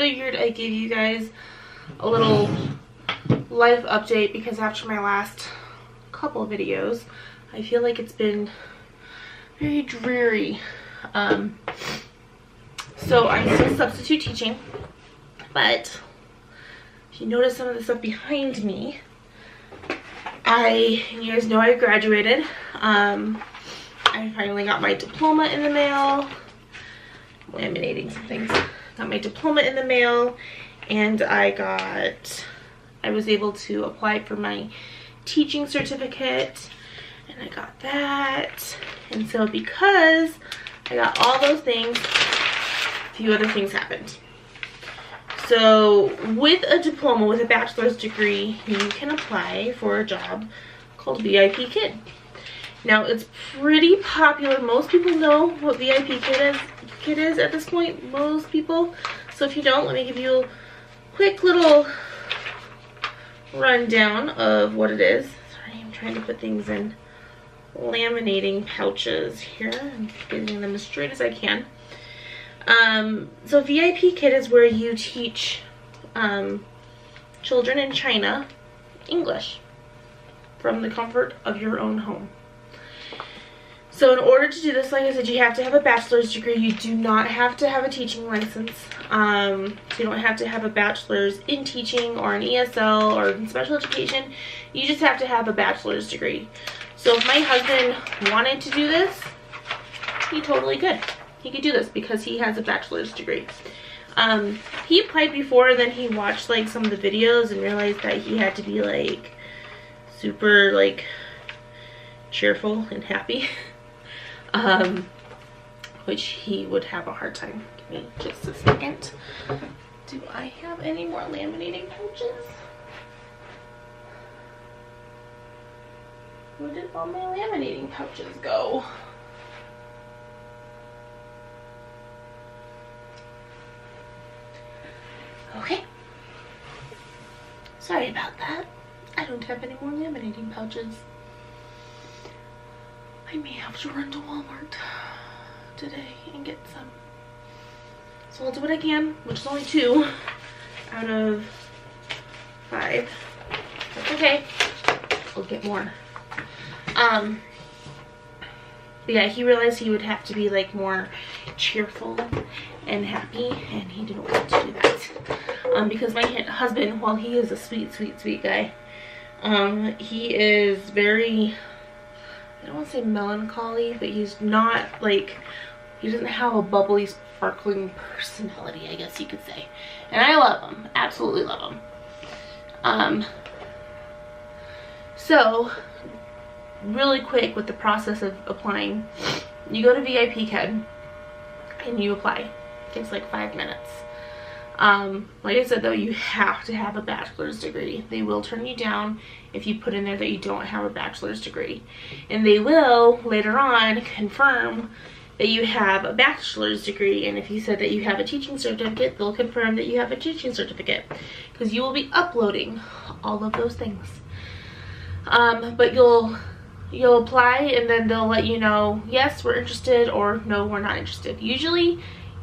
figured I'd give you guys a little life update because after my last couple of videos, I feel like it's been very dreary. So I'm still substitute teaching, but if you notice some of the stuff behind me, you guys know I graduated. I finally got my diploma in the mail. Laminating some things. Got my diploma in the mail, and I was able to apply for my teaching certificate, and I got that. And so because I got all those things, a few other things happened. So with a diploma, with a bachelor's degree, you can apply for a job called VIPKid. Now it's pretty popular. Most people know what VIPKid is at this point, most people. So if you don't, let me give you a quick little rundown of what it is. Sorry, I'm trying to put things in laminating pouches here and getting them as straight as I can. So VIPKid is where you teach children in China English from the comfort of your own home. So in order to do this, like I said, you have to have a bachelor's degree. You do not have to have a teaching license. So you don't have to have a bachelor's in teaching or an ESL or in special education. You just have to have a bachelor's degree. So if my husband wanted to do this, he totally could. He could do this because he has a bachelor's degree. He applied before, and then he watched like some of the videos and realized that he had to be like super like cheerful and happy. Which he would have a hard time. Give me just a second. Do I have any more laminating pouches? Where did all my laminating pouches go? Okay. Sorry about that. I don't have any more laminating pouches. I may have to run to Walmart today and get some. So I'll do what I can, which is only 2 out of 5. That's okay. I'll get more. But yeah, he realized he would have to be like more cheerful and happy, and he didn't want to do that. Because my husband, while he is a sweet, sweet, sweet guy, he is very, I don't want to say melancholy, but he's not like, he doesn't have a bubbly, sparkling personality, I guess you could say. And I love him, absolutely love him. So, really quick with the process of applying, you go to VIPKid and you apply. It takes like 5 minutes. Like I said though, you have to have a bachelor's degree. They will turn you down if you put in there that you don't have a bachelor's degree. And they will later on confirm that you have a bachelor's degree, and if you said that you have a teaching certificate, they'll confirm that you have a teaching certificate, because you will be uploading all of those things. But you'll apply, and then they'll let you know, yes, we're interested, or no, we're not interested. Usually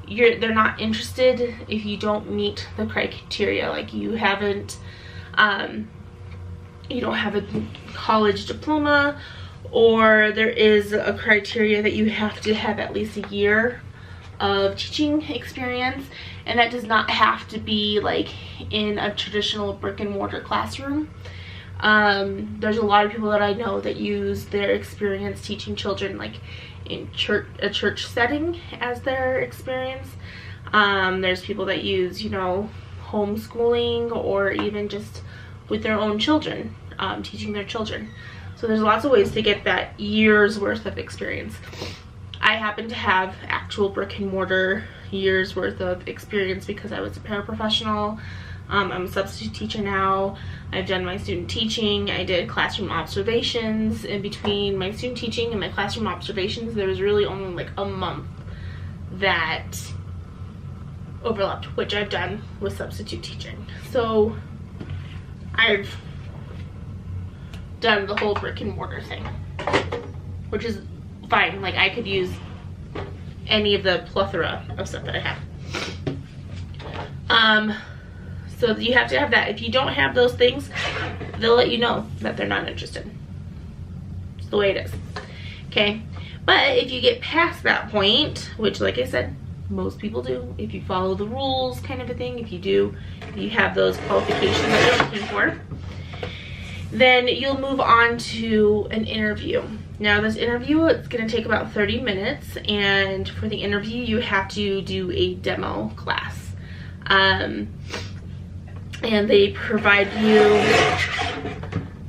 they're not interested if you don't meet the criteria, like you haven't you don't have a college diploma, or there is a criteria that you have to have at least a year of teaching experience, and that does not have to be like in a traditional brick and mortar classroom. There's a lot of people that I know that use their experience teaching children like in a church setting as their experience. There's people that use, you know, homeschooling, or even just with their own children, teaching their children. So there's lots of ways to get that year's worth of experience. I happen to have actual brick and mortar years worth of experience because I was a paraprofessional. I'm a substitute teacher now. I've done my student teaching. I did classroom observations. In between my student teaching and my classroom observations, there was really only like a month that overlapped, which I've done with substitute teaching. So I've done the whole brick and mortar thing, which is fine. Like, I could use any of the plethora of stuff that I have. So you have to have that. If you don't have those things, they'll let you know that they're not interested. It's the way it is. Okay? But if you get past that point, which like I said, most people do, if you follow the rules kind of a thing, if you have those qualifications that you're looking for, then you'll move on to an interview. Now this interview, it's going to take about 30 minutes, and for the interview you have to do a demo class. And they provide you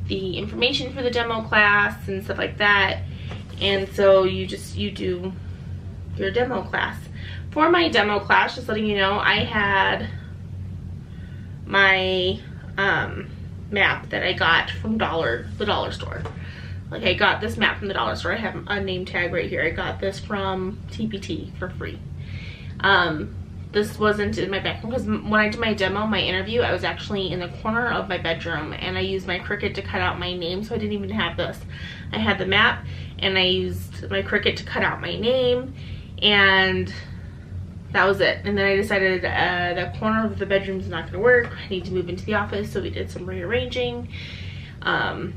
the information for the demo class and stuff like that, and so you do your demo class. For my demo class, just letting you know, I had my map that I got from the dollar store. Like, I got this map from the dollar store. I have a name tag right here. I got this from TPT for free. This wasn't in my background because when I did my demo, my interview, I was actually in the corner of my bedroom, and I used my Cricut to cut out my name, so I didn't even have this. I had the map, and I used my Cricut to cut out my name, and that was it. And then I decided that corner of the bedroom is not going to work. I need to move into the office, so we did some rearranging and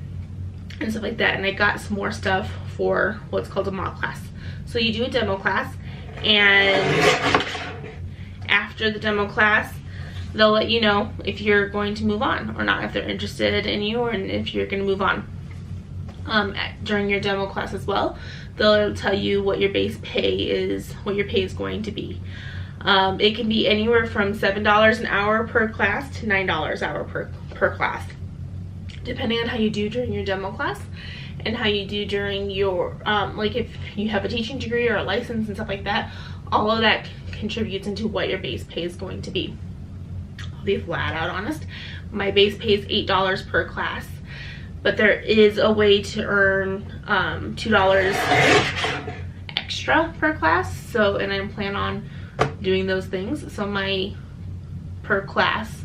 stuff like that. And I got some more stuff for what's called a mock class. So you do a demo class, and after the demo class, they'll let you know if you're going to move on or not, if they're interested in you, or if you're going to move on. During your demo class as well, they'll tell you what your base pay is, what your pay is going to be. It can be anywhere from $7 an hour per class to $9 an hour per class, depending on how you do during your demo class and how you do during your like if you have a teaching degree or a license and stuff like that. All of that contributes into what your base pay is going to be. I'll be flat out honest, my base pay is $8 per class, but there is a way to earn $2 extra per class. So, and I plan on doing those things. So my per class,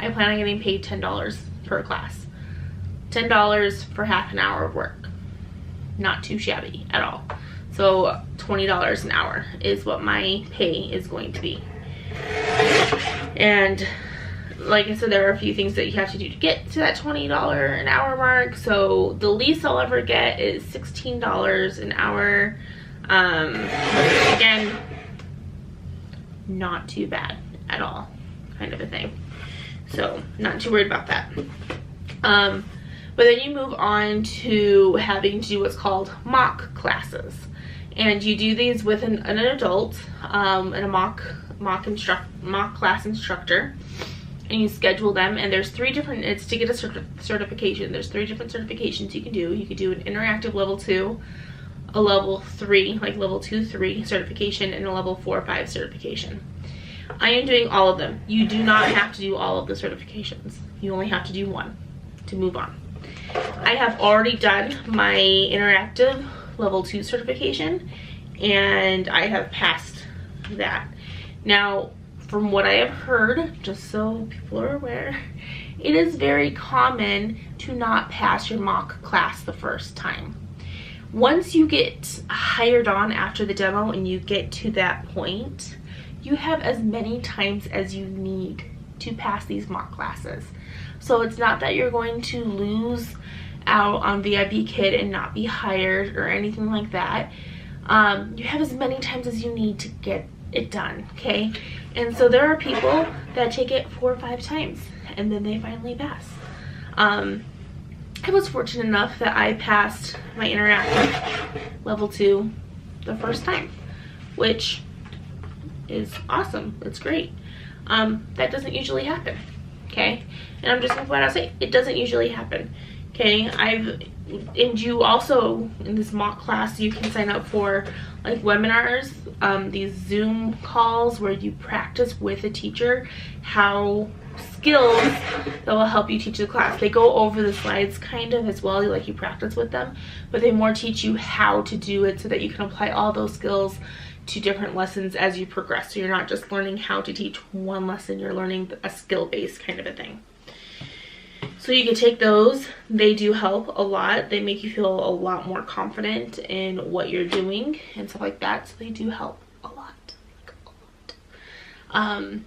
I plan on getting paid $10 per class. $10 for half an hour of work. Not too shabby at all. So $20 an hour is what my pay is going to be. And like I said, there are a few things that you have to do to get to that $20 an hour mark. So the least I'll ever get is $16 an hour. Again, not too bad at all, kind of a thing. So not too worried about that. But then you move on to having to do what's called mock classes. And you do these with an adult and a mock class instructor. And you schedule them, and there's three different, it's to get a certification. There's 3 different certifications you can do. You could do an interactive level 2, a level 3, like level 2-3 certification, and a level 4-5 certification. I am doing all of them. You do not have to do all of the certifications. You only have to do one to move on. I have already done my interactive level 2 certification, and I have passed that. Now, from what I have heard, just so people are aware, it is very common to not pass your mock class the first time. Once you get hired on after the demo and you get to that point, you have as many times as you need to pass these mock classes. So it's not that you're going to lose out on VIPKid and not be hired or anything like that. You have as many times as you need to get it done, okay? And so there are people that take it 4 or 5 times and then they finally pass. I was fortunate enough that I passed my interactive level 2 the first time, which is awesome. It's great. That doesn't usually happen, okay? And I'm just gonna flat out say it doesn't usually happen, okay? And you also, in this mock class, you can sign up for like webinars, these Zoom calls where you practice with a teacher how skills that will help you teach the class. They go over the slides kind of as well, like you practice with them, but they more teach you how to do it so that you can apply all those skills to different lessons as you progress. So you're not just learning how to teach one lesson, you're learning a skill-based kind of a thing. So you can take those. They do help a lot. They make you feel a lot more confident in what you're doing and stuff like that. So they do help a lot, like a lot.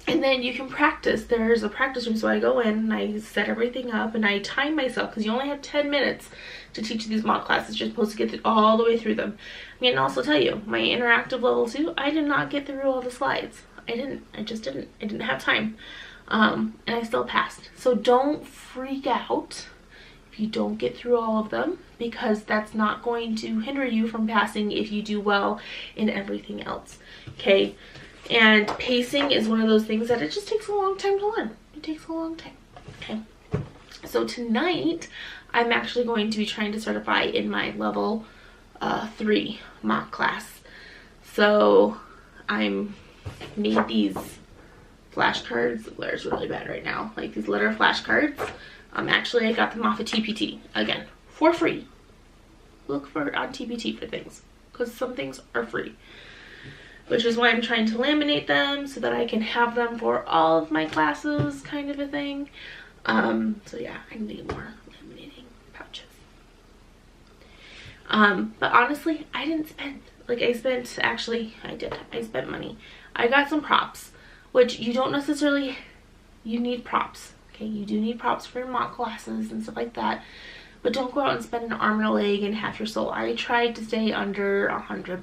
And then you can practice. There's a practice room, so I go in and I set everything up and I time myself, because you only have 10 minutes to teach these mock classes. You're supposed to get all the way through them. I mean, and also tell you, my interactive level 2, I did not get through all the slides. I just didn't. I didn't have time. And I still passed. So don't freak out if you don't get through all of them, because that's not going to hinder you from passing if you do well in everything else. Okay? And pacing is one of those things that it just takes a long time to learn. It takes a long time. Okay? So tonight, I'm actually going to be trying to certify in my level 3 mock class. So I'm made these flashcards. The glare really bad right now. Like these letter flashcards. Actually, I got them off of TPT. Again, for free. Look for on TPT for things, because some things are free. Which is why I'm trying to laminate them so that I can have them for all of my classes, kind of a thing. So yeah, I need more laminating pouches. But honestly, I didn't spend, like I spent money. I got some props, which you don't necessarily, you need props, okay? You do need props for your mock classes and stuff like that, but don't go out and spend an arm and a leg and half your soul. I tried to stay under $100,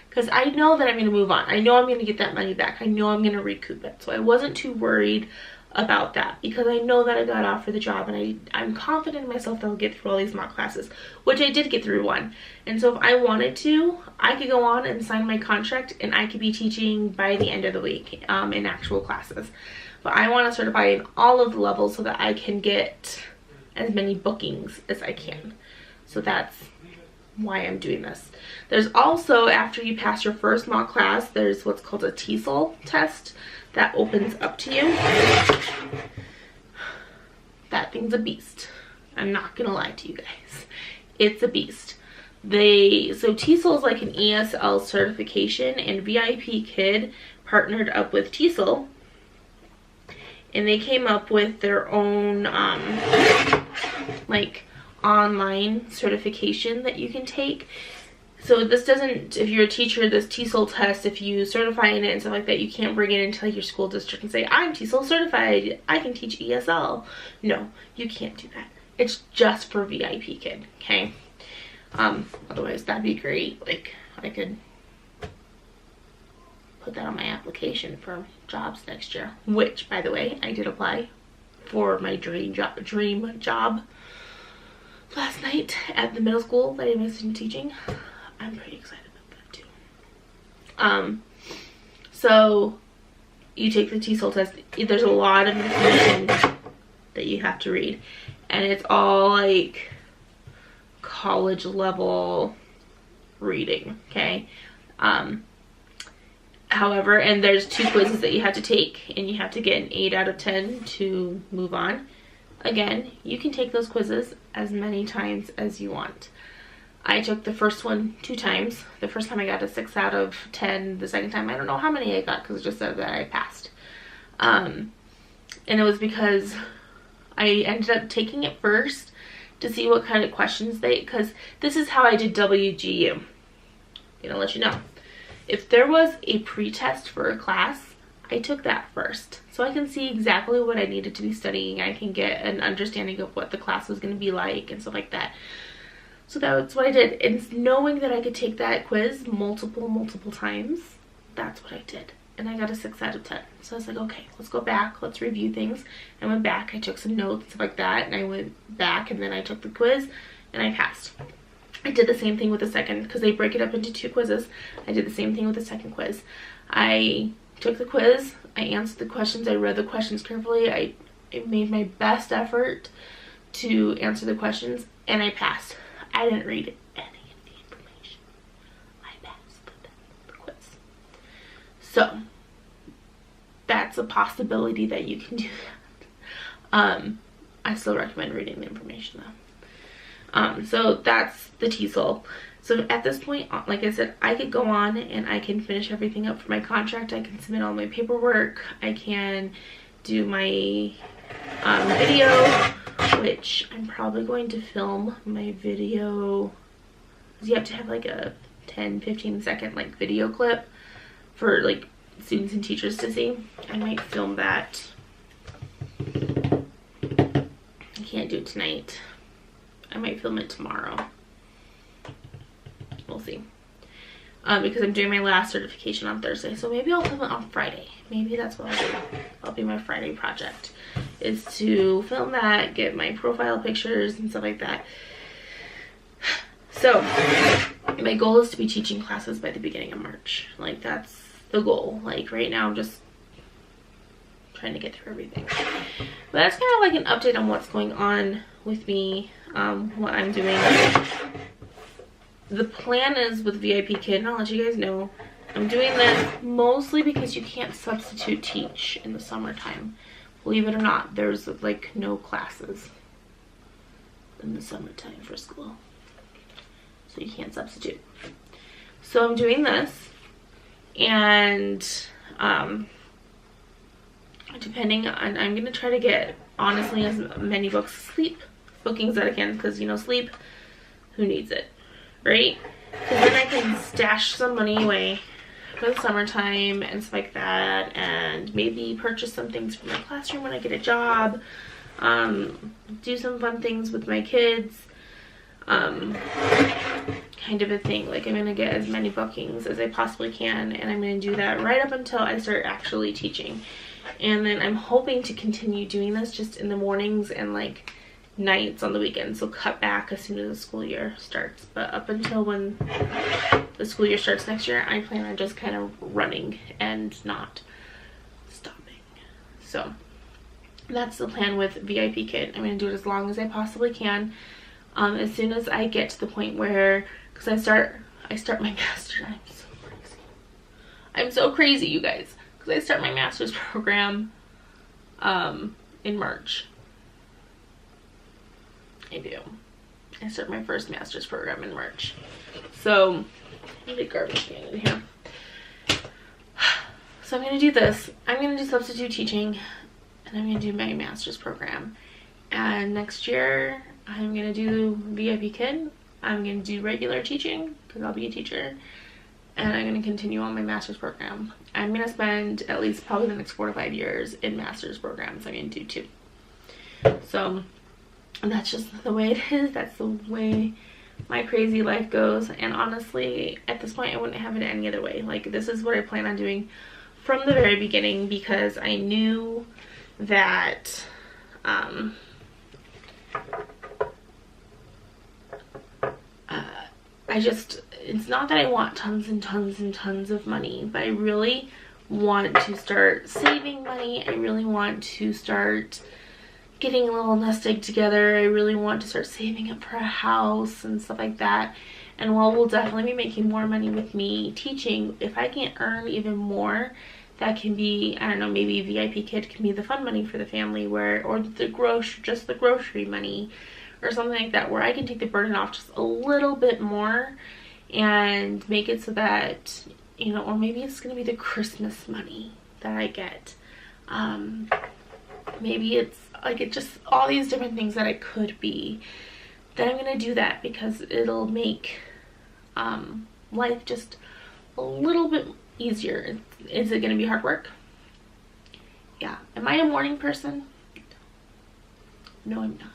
because I know that I'm going to move on. I know I'm going to get that money back. I know I'm going to recoup it. So I wasn't too worried about that, because I know that I got offered the job, and I'm confident in myself that I'll get through all these mock classes, which I did get through one. And so if I wanted to, I could go on and sign my contract, and I could be teaching by the end of the week in actual classes. But I want to certify in all of the levels so that I can get as many bookings as I can. So that's why I'm doing this. There's also, after you pass your first mock class, there's what's called a TESOL test that opens up to you. That thing's a beast. I'm not gonna lie to you guys. It's a beast. So TESOL is like an ESL certification, and VIPKid partnered up with TESOL, and they came up with their own like online certification that you can take. So this doesn't, if you're a teacher, this TESOL test, if you certify in it and stuff like that, you can't bring it into like your school district and say, I'm TESOL certified, I can teach ESL. No, you can't do that. It's just for VIPKid, okay? Otherwise that'd be great. Like, I could put that on my application for jobs next year, which, by the way, I did apply for my dream job last night at the middle school that I'm interested in teaching. I'm pretty excited about that too. So you take the TESOL test. There's a lot of information that you have to read, and it's all like college level reading, okay? However, and there's 2 quizzes that you have to take, and you have to get an 8 out of 10 to move on. Again, you can take those quizzes as many times as you want. I took the first one 2 times. The first time I got a 6 out of 10. The second time, I don't know how many I got, because it just said that I passed. And it was because I ended up taking it first to see what kind of questions because this is how I did WGU. Gonna let you know. If there was a pre-test for a class, I took that first, so I can see exactly what I needed to be studying. I can get an understanding of what the class was going to be like and stuff like that. So that's what I did. And knowing that I could take that quiz multiple times, that's what I did. And I got a 6 out of 10. So I was like, okay, let's go back. Let's review things. I went back. I took some notes, stuff like that. And I went back, and then I took the quiz, and I passed. I did the same thing with the second, because they break it up into 2 quizzes. I did the same thing with the second quiz. I took the quiz. I answered the questions. I read the questions carefully. I made my best effort to answer the questions, and I passed. I didn't read any of the information. I passed the quiz. So that's a possibility that you can do that. I still recommend reading the information though. So that's the TESOL. So at this point, like I said, I could go on and I can finish everything up for my contract. I can submit all my paperwork. I can do my video, which I'm probably going to film my video. You have to have like a 10-15 second like video clip for like students and teachers to see. I might film that. I can't do it tonight. I might film it tomorrow. We'll see. Because I'm doing my last certification on Thursday, so maybe I'll film it on Friday. Maybe that's what I'll do. That'll be my Friday project, is to film that, get my profile pictures and stuff like that. So my goal is to be teaching classes by the beginning of March. Like, that's the goal. Like, right now I'm just trying to get through everything. But that's kind of like an update on what's going on with me, what I'm doing. The plan is with VIPKid, and I'll let you guys know, I'm doing this mostly because you can't substitute teach in the summertime. Believe it or not, there's like no classes in the summertime for school. So you can't substitute. So I'm doing this, and depending on, I'm going to try to get, honestly, as many sleep bookings that I can, because, you know, sleep, who needs it? Right? Because then I can stash some money away for the summertime and stuff like that, and maybe purchase some things for my classroom when I get a job, do some fun things with my kids, kind of a thing. Like, I'm going to get as many bookings as I possibly can, and I'm going to do that right up until I start actually teaching. And then I'm hoping to continue doing this just in the mornings and like nights on the weekends, so cut back as soon as the school year starts. But up until when the school year starts next year, I plan on just kind of running and not stopping. So that's the plan with VIPKid. I'm going to do it as long as I possibly can. As soon as I get to the point where, because I start my master's. I'm so crazy, you guys, because I start my master's program in March. I do. I start my first master's program in March. So, I need a garbage can in here. So I'm going to do this. I'm going to do substitute teaching, and I'm going to do my master's program. And next year, I'm going to do VIPKid. I'm going to do regular teaching, because I'll be a teacher. And I'm going to continue on my master's program. I'm going to spend at least probably the next 4 to 5 years in master's programs. I'm going to do 2. So that's just the way it is. That's the way my crazy life goes. And honestly, at this point, I wouldn't have it any other way. Like, this is what I plan on doing from the very beginning, because I knew that it's not that I want tons and tons and tons of money, but I really want to start saving money. I really want to start getting a little nest egg together. I really want to start saving up for a house and stuff like that. And while we'll definitely be making more money with me teaching, if I can earn even more, that can be, I don't know, maybe VIPKid can be the fun money for the family, where, or just the grocery money or something like that, where I can take the burden off just a little bit more and make it so that, you know, or maybe it's going to be the Christmas money that I get. Maybe it's like, it just all these different things that it could be. Then I'm going to do that, because it'll make life just a little bit easier. Is it going to be hard work? Yeah. Am I a morning person? No, I'm not.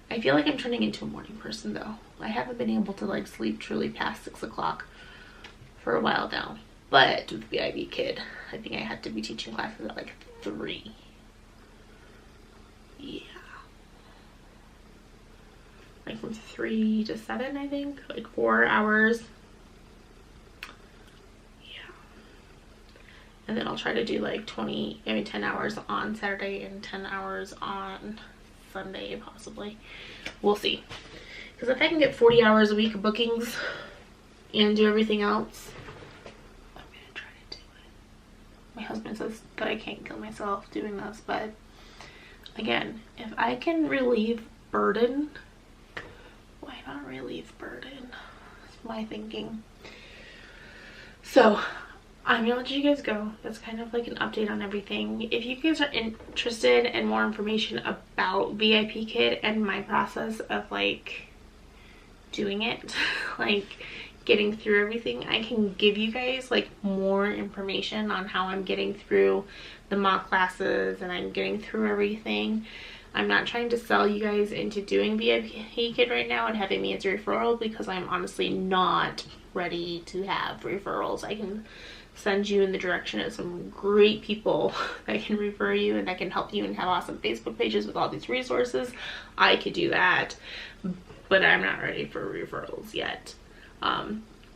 I feel like I'm turning into a morning person, though. I haven't been able to like sleep truly past 6 o'clock for a while now. But with VIPKid, I think I had to be teaching classes at like 3. Yeah. Like from 3 to 7, I think. Like 4 hours. Yeah. And then I'll try to do like 10 hours on Saturday and 10 hours on Sunday, possibly. We'll see. Because if I can get 40 hours a week of bookings and do everything else, I'm going to try to do it. My husband says that I can't kill myself doing this, but again, if I can relieve burden, why not relieve burden? That's my thinking. So I'm gonna let you guys go. That's kind of like an update on everything. If you guys are interested in more information about VIPKid and my process of like doing it, like getting through everything, I can give you guys like more information on how I'm getting through the mock classes and I'm getting through everything. I'm not trying to sell you guys into doing VIPKid right now and having me as a referral, because I'm honestly not ready to have referrals. I can send you in the direction of some great people that can refer you and that can help you and have awesome Facebook pages with all these resources. I could do that, but I'm not ready for referrals yet.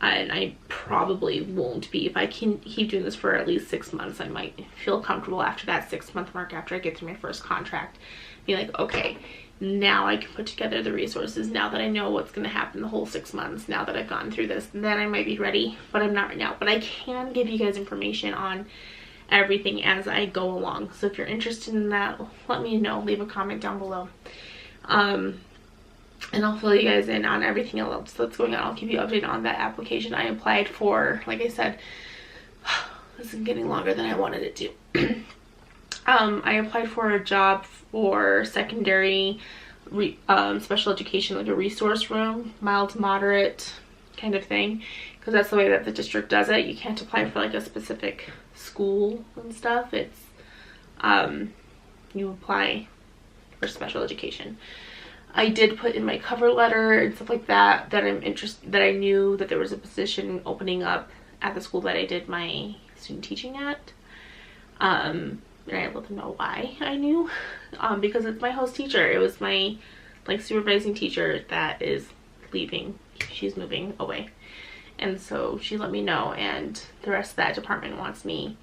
And I probably won't be. If I can keep doing this for at least 6 months, I might feel comfortable after that 6-month mark, after I get through my first contract, be like, okay, now I can put together the resources, now that I know what's going to happen the whole 6 months, now that I've gone through this, then I might be ready, but I'm not right now. But I can give you guys information on everything as I go along. So if you're interested in that, let me know. Leave a comment down below. And I'll fill you guys in on everything else that's going on. I'll keep you updated on that application I applied for. Like I said, this is getting longer than I wanted it to. I applied for a job for secondary special education, like a resource room, mild to moderate kind of thing, because that's the way that the district does it. You can't apply for like a specific school and stuff. It's you apply for special education. I did put in my cover letter and stuff like that, that I'm interested, that I knew that there was a position opening up at the school that I did my student teaching at. And I let them know why I knew, because it's my host teacher. It was my like supervising teacher that is leaving. She's moving away, and so she let me know, and the rest of that department wants me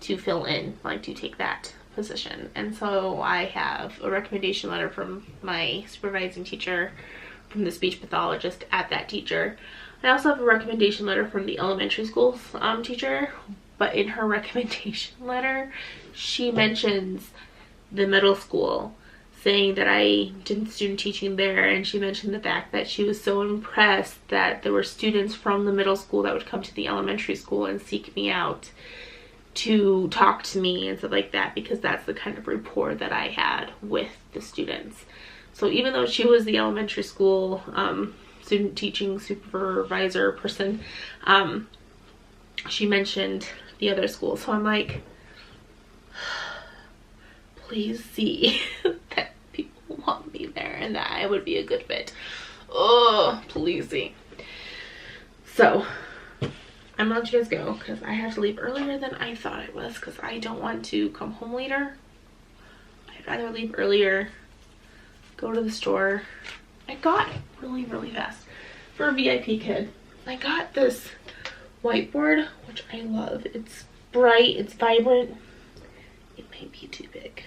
to fill in, like to take that position. And so I have a recommendation letter from my supervising teacher, from the speech pathologist at that teacher. I also have a recommendation letter from the elementary school's teacher, but in her recommendation letter she mentions the middle school, saying that I did student teaching there, and she mentioned the fact that she was so impressed that there were students from the middle school that would come to the elementary school and seek me out to talk to me and stuff like that, because that's the kind of rapport that I had with the students. So even though she was the elementary school student teaching supervisor person, she mentioned the other school. So I'm like, please see that people want me there and that I would be a good fit. Oh, please see. So I'm gonna let you guys go because I have to leave earlier than I thought I was, because I don't want to come home later. I'd rather leave earlier, go to the store. I got really fast for a VIPKid. I got this whiteboard, which I love. It's bright, it's vibrant. It might be too big,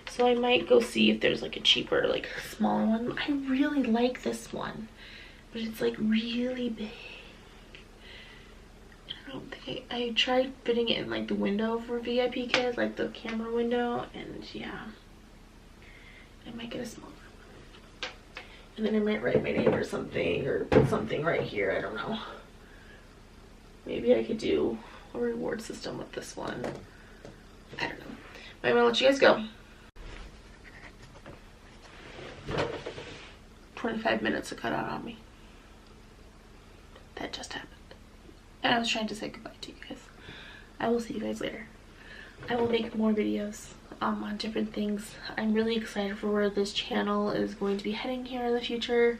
so I might go see if there's like a cheaper, like smaller one. I really like this one, but it's like really big. I don't think I tried fitting it in like the window for VIPKid, like the camera window, and yeah, I might get a smaller one. And then I might write my name or something, or put something right here. I don't know. Maybe I could do a reward system with this one. I don't know. But I'm gonna let you guys go. 25 minutes to cut out on me. That just happened. And I was trying to say goodbye to you guys. I will see you guys later. I will make more videos on different things. I'm really excited for where this channel is going to be heading here in the future.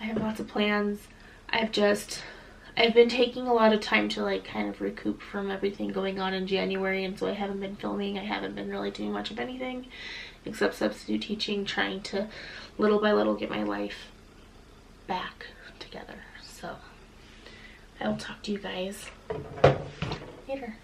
I have lots of plans. I've been taking a lot of time to like kind of recoup from everything going on in January, and so I haven't been filming. I haven't been really doing much of anything except substitute teaching, trying to little by little get my life back together. So I will talk to you guys later.